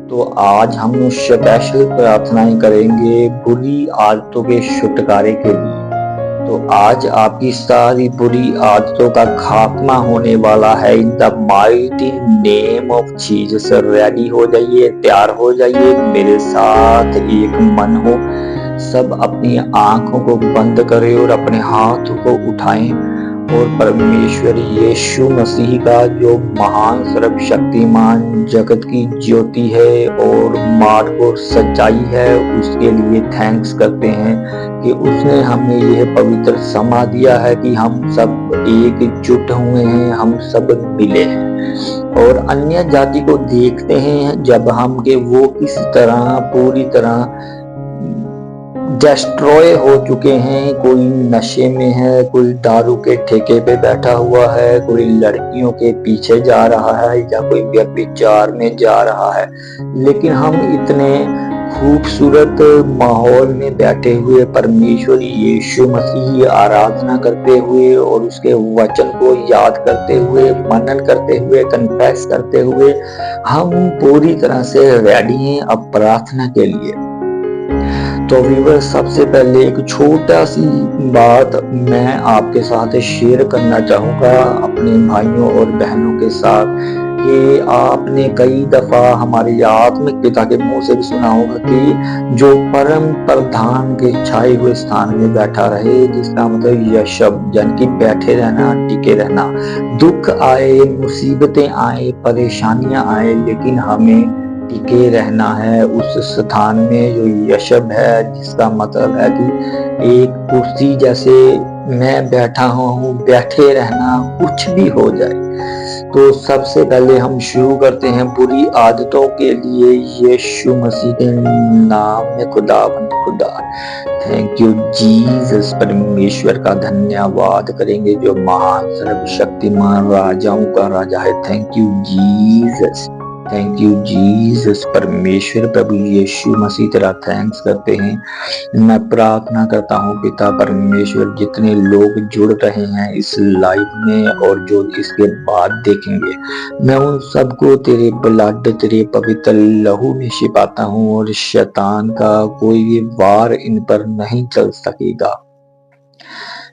तो आज हम स्पेशल प्रार्थनाएं करेंगे बुरी आदतों के छुटकारे के लिए। तो आज आपकी सारी बुरी आदतों का खात्मा होने वाला है इन the mighty name of Jesus. Ready हो जाइए, तैयार हो जाइए, मेरे साथ एक मन हो। सब अपनी आंखों को बंद करें और अपने हाथों को उठाएं और परमेश्वर यीशु मसीह का जो महान सर्वशक्तिमान जगत की ज्योति है और मार्ग और सच्चाई है, उसके लिए थैंक्स करते हैं कि उसने हमें यह पवित्र समा दिया है कि हम सब एकजुट हुए हैं, हम सब मिले हैं और अन्य जाति को देखते हैं जब हम के वो किस तरह पूरी तरह डिस्ट्रॉय हो चुके हैं। कोई नशे में है, कोई दारू के ठेके पे बैठा हुआ है, कोई लड़कियों के पीछे जा रहा है या कोई व्यभिचार में जा रहा है। लेकिन हम इतने खूबसूरत माहौल में बैठे हुए परमेश्वर यीशु मसीह आराधना करते हुए और उसके वचन को याद करते हुए, मनन करते हुए, कन्फेस करते हुए हम पूरी तरह से रेडी हैं अब प्रार्थना के लिए। तो व्यूअर, सबसे पहले एक छोटा सी बात मैं आपके साथ शेयर करना चाहूँगा अपने भाइयों और बहनों के साथ कि आपने कई दफा हमारे आत्मिक पिता के मुंह से भी सुना होगा कि जो परम प्रधान के छाए हुए स्थान में बैठा रहे, जिसका मतलब यशब यानी कि बैठे रहना, टिके रहना। दुख आए, मुसीबतें आए, परेशानियां आए, लेकिन हमें टिके रहना है उस स्थान में जो यशब है, जिसका मतलब है कि एक कुर्सी जैसे मैं बैठा हूँ, बैठे रहना कुछ भी हो जाए। तो सबसे पहले हम शुरू करते हैं बुरी आदतों के लिए यीशु मसीह के नाम में। खुदा थैंक यू जीसस, परमेश्वर का धन्यवाद करेंगे जो महान सर्वशक्तिमान राजाओं का राजा है। Thank you Jesus, thank you Jesus. परमेश्वर प्रभु यीशु मसीह तेरा थैंक्स करते हैं। मैं प्रार्थना करता हूँ पिता परमेश्वर, जितने लोग जुड़ रहे हैं इस लाइव में और जो इसके बाद देखेंगे, मैं उन सबको तेरे ब्लड, तेरे पवित्र लहू में छिपाता हूँ और शैतान का कोई भी वार इन पर नहीं चल सकेगा।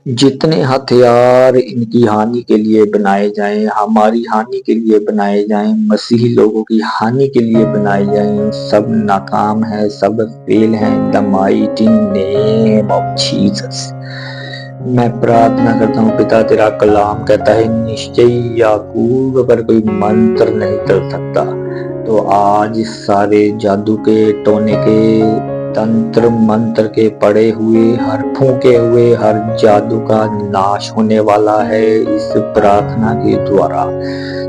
जितने हथियार इनकी हानि के लिए बनाए जाएं, हमारी हानि के लिए बनाए जाएं, मसीही लोगों की हानि के लिए बनाए जाएं, सब नाकाम है, सब फेल है। इन the mighty name of Jesus मैं प्रार्थना करता हूँ पिता, तेरा कलाम कहता है निश्चय याकूब पर कोई मंत्र नहीं चल सकता। तो आज सारे जादू के, टोने के, तंत्र मंत्र के पड़े हुए, हर फूके हुए हर जादू का नाश होने वाला है इस प्रार्थना के द्वारा।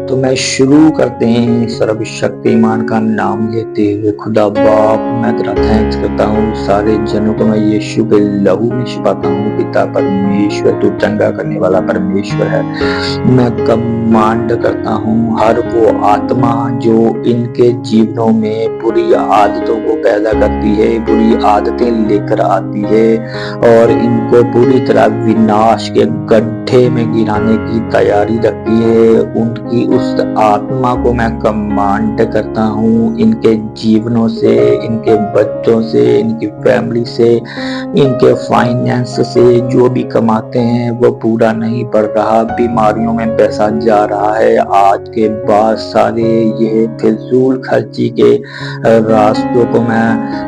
तो मैं शुरू करते हैं सर्वशक्तिमान का नाम लेते हुए। खुदा बाप, मैं तेरा थैंक्स करता हूँ, सारे जनों को मैं यीशु के लहू में छिपाता हूँ। पिता परमेश्वर, तू चंगा करने वाला परमेश्वर है। मैं कमांड करता हूँ हर वो आत्मा जो इनके जीवनों में बुरी आदतों को पैदा करती है, बुरी आदतें लेकर आती है और इनको पूरी तरह विनाश के गड्ढे में गिराने की तैयारी रखती है, उनकी उस आत्मा को मैं कमांड करता हूँ इनके जीवनों से, इनके बच्चों से, इनकी फैमिली से, इनके फाइनेंस से। जो भी कमाते हैं वो पूरा नहीं पड़ रहा, बीमारियों में पैसा जा रहा है। आज के बाद सारे ये फिजूल खर्ची के रास्तों को मैं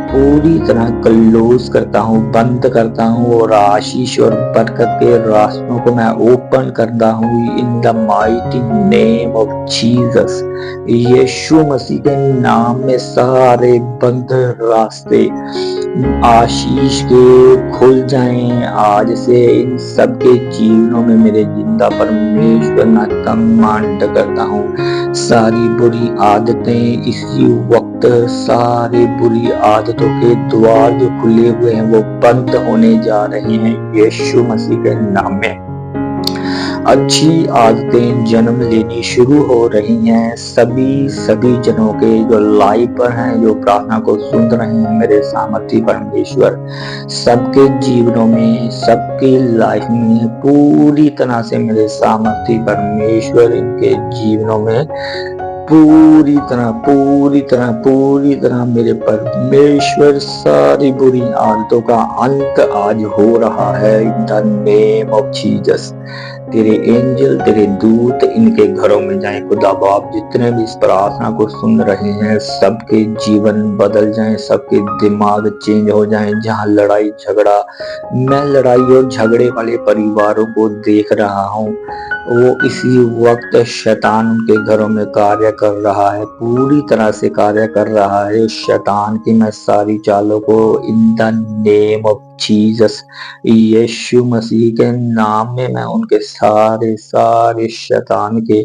पूरी तरह क्लोज करता हूँ, बंद करता हूँ और आशीष और बरकत के रास्तों को मैं ओपन करता हूँ in the mighty name of Jesus. Yeshu Masih के नाम में सारे बंद रास्ते आशीष के खुल जाएं आज से इन सबके जीवनों में। मेरे जिंदा परमेश्वर मैं कमांड करता हूँ सारी बुरी आदतें इसी वक्त, सारी बुरी आदतों के द्वार जो खुले हुए हैं वो बंद होने जा रहे हैं यीशु मसीह के नाम में। अच्छी आदतें जन्म लेनी शुरू हो रही हैं सभी जनों के जो लाइव पर हैं, जो प्रार्थना को सुन रहे हैं। मेरे सामर्थी परमेश्वर सबके जीवनों में, सबकी लाइफ में पूरी तरह से मेरे सामर्थी परमेश्वर इनके जीवनों में पूरी तरह मेरे परमेश्वर सारी बुरी आदतों का अंत आज हो रहा है इन द नेम ऑफ जीसस। तेरे एंजल, तेरे दूत इनके घरों में जाएं खुदा बाप, जितने भी इस प्रार्थना को सुन रहे हैं सबके जीवन बदल जाएं, सबके दिमाग चेंज हो जाएं। जहां लड़ाई झगड़ा, मैं लड़ाई और झगड़े वाले परिवारों को देख रहा हूं, वो इसी वक्त शैतान उनके घरों में कार्य कर रहा है, पूरी तरह से कार्य कर रहा है। उस शैतान की मैं सारी चालों को in the name of Jesus, Yeshu Masih के नाम में मैं उनके सारे शैतान के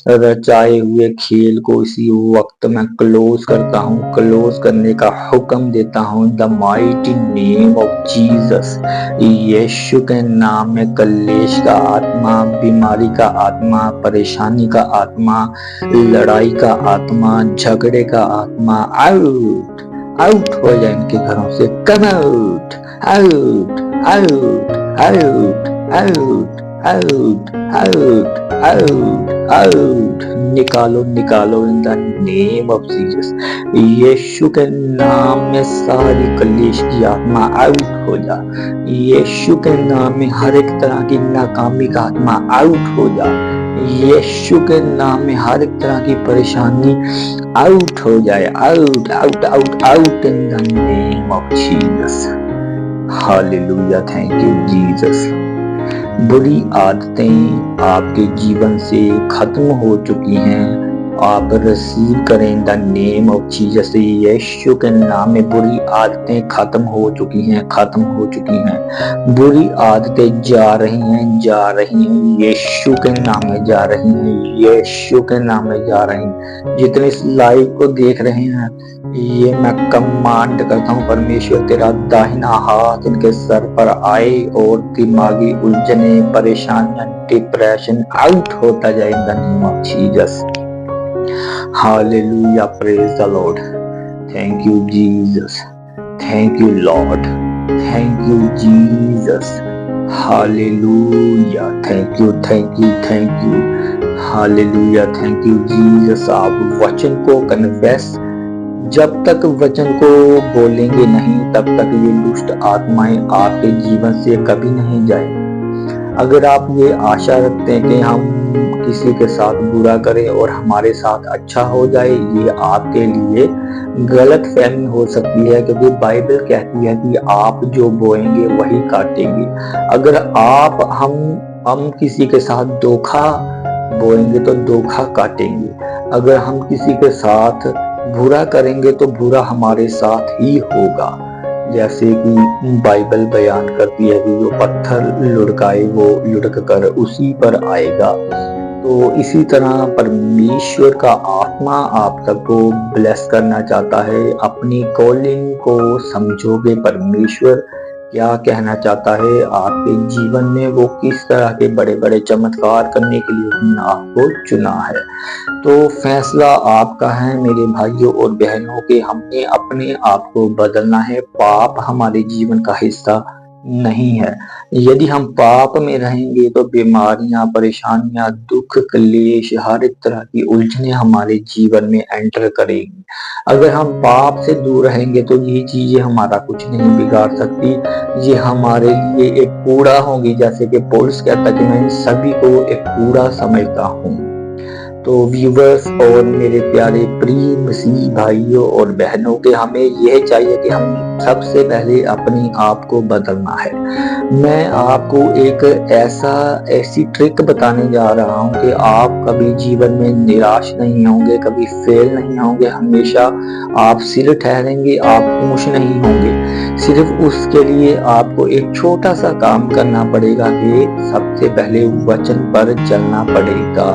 रचाए हुए खेल को इसी वक्त मैं क्लोज करता हूँ, क्लोज करने का हुक्म देता हूँ the mighty name of Jesus. Yeshu के नाम में कलेश का आत्मा, बीमारी का आत्मा, परेशानी का आत्मा, लड़ाई का आत्मा, झगड़े का आत्मा आउट आउट हो जाए इनके घरों से। Come out out out out out out out out out, निकालो निकालो in the name of Jesus. Yeshu के नाम में सारी कलेश की आत्मा आउट हो जा। यीशु के नाम में हर एक तरह की नाकामी का आत्मा आउट हो जा। यीशु के नाम में हर एक तरह की परेशानी आउट हो जाए। Out out out out in the name of Jesus. Hallelujah, thank you Jesus. बुरी आदतें आपके जीवन से खत्म हो चुकी हैं, आप रिसीव करें in the name of Jesus. Yeshu के नाम में बुरी आदतें खत्म हो चुकी हैं, खत्म हो चुकी हैं। बुरी आदतें जा रही हैं, यीशु के नाम में जा रही हैं, यीशु के नाम में जा रही हैं। जितने इस लाइव को देख रहे हैं, ये मैं कमांड करता हूँ परमेश्वर तेरा दाहिना हाथ इनके सर पर आए और दिमागी उलझने, परेशानियां, डिप्रेशन आउट होता जाए इन the name of Jesus. Hallelujah, praise the Lord. Thank you Jesus, thank you Lord, thank you Jesus. Hallelujah, thank you thank you thank you. Hallelujah, thank you Jesus. आप वचन को कन्फेस, जब तक वचन को बोलेंगे नहीं तब तक ये दुष्ट आत्माएं आपके जीवन से कभी नहीं जाए। अगर आप ये आशा रखते हैं कि हम किसी के साथ बुरा करें और हमारे साथ अच्छा हो जाए, ये आपके लिए गलत फहमी हो सकती है, क्योंकि बाइबल कहती है कि आप जो बोएंगे वही काटेंगे। अगर आप हम किसी के साथ धोखा बोएंगे तो धोखा काटेंगे। अगर हम किसी के साथ बुरा करेंगे तो बुरा हमारे साथ ही होगा। जैसे कि बाइबल बयान करती है कि जो पत्थर लुढ़काए वो लुढ़क कर उसी पर आएगा। तो इसी तरह परमेश्वर का आत्मा आप सबको ब्लेस करना चाहता है। अपनी कॉलिंग को समझोगे, परमेश्वर क्या कहना चाहता है आपके जीवन में, वो किस तरह के बड़े बड़े चमत्कार करने के लिए उसने आपको चुना है। तो फैसला आपका है मेरे भाइयों और बहनों के, हमने अपने आप को बदलना है। पाप हमारे जीवन का हिस्सा नहीं है। यदि हम पाप में रहेंगे तो बीमारियां, परेशानियां, दुख, क्लेश, हर एक तरह की उलझने हमारे जीवन में एंटर करेंगी। अगर हम पाप से दूर रहेंगे तो ये चीजें हमारा कुछ नहीं बिगाड़ सकती, ये हमारे लिए एक कूड़ा होगी। जैसे कि पौलुस कहता कि मैं इन सभी को एक कूड़ा समझता हूँ। तो व्यूवर्स और मेरे प्यारे प्रिय मसीह भाइयों और बहनों के, हमें यह चाहिए कि हम सबसे पहले अपने आप को बदलना है। मैं आपको एक ऐसी ट्रिक बताने जा रहा हूं कि आप कभी जीवन में निराश नहीं होंगे, कभी फेल नहीं होंगे, हमेशा आप सिर ठहरेंगे, आप पूछ नहीं होंगे। सिर्फ उसके लिए आपको एक छोटा सा काम करना पड़ेगा कि सबसे पहले वचन पर चलना पड़ेगा।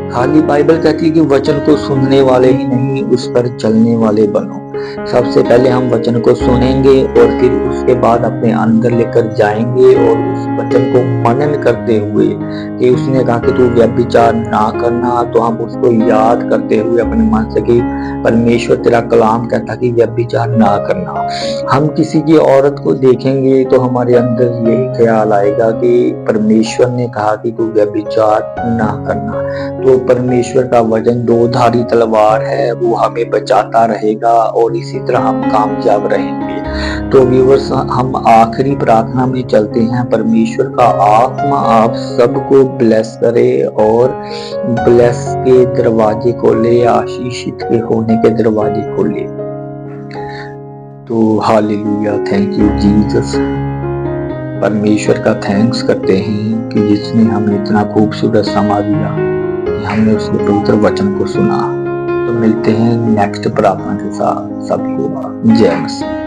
खाली बाइबल कहती है कि वचन को सुनने वाले ही नहीं, उस पर चलने वाले बनो। सबसे पहले हम वचन को सुनेंगे और फिर उसके बाद अपने अंदर लेकर जाएंगे और उस वचन को मनन करते हुए कि उसने कहा कि तू व्यभिचार ना करना, तो हम उसको याद करते हुए अपने मन से कि परमेश्वर तेरा कलाम कहता कि व्यभिचार ना करना। हम किसी की औरत को देखेंगे तो हमारे अंदर यही ख्याल आएगा कि परमेश्वर ने कहा कि तू व्यभिचार ना करना। तो परमेश्वर का वचन दो धारी तलवार है, वो हमें बचाता रहेगा और इसी तरह हम कामयाब रहेंगे। तो व्यूअर्स, हम आखिरी प्रार्थना में चलते हैं। परमेश्वर का आत्मा आप सबको ब्लेस करे और ब्लेस के दरवाजे खोले, आशीषित के होने के दरवाजे खोले। तो हालेलुया, थैंक यू जीसस। परमेश्वर का थैंक्स करते हैं कि जिसने हमें इतना खूबसूरत समा दिया कि हमने उसके पवित्र वचन को सुना। तो मिलते हैं नेक्स्ट प्रार्थना के साथ। सबको जय मसीह।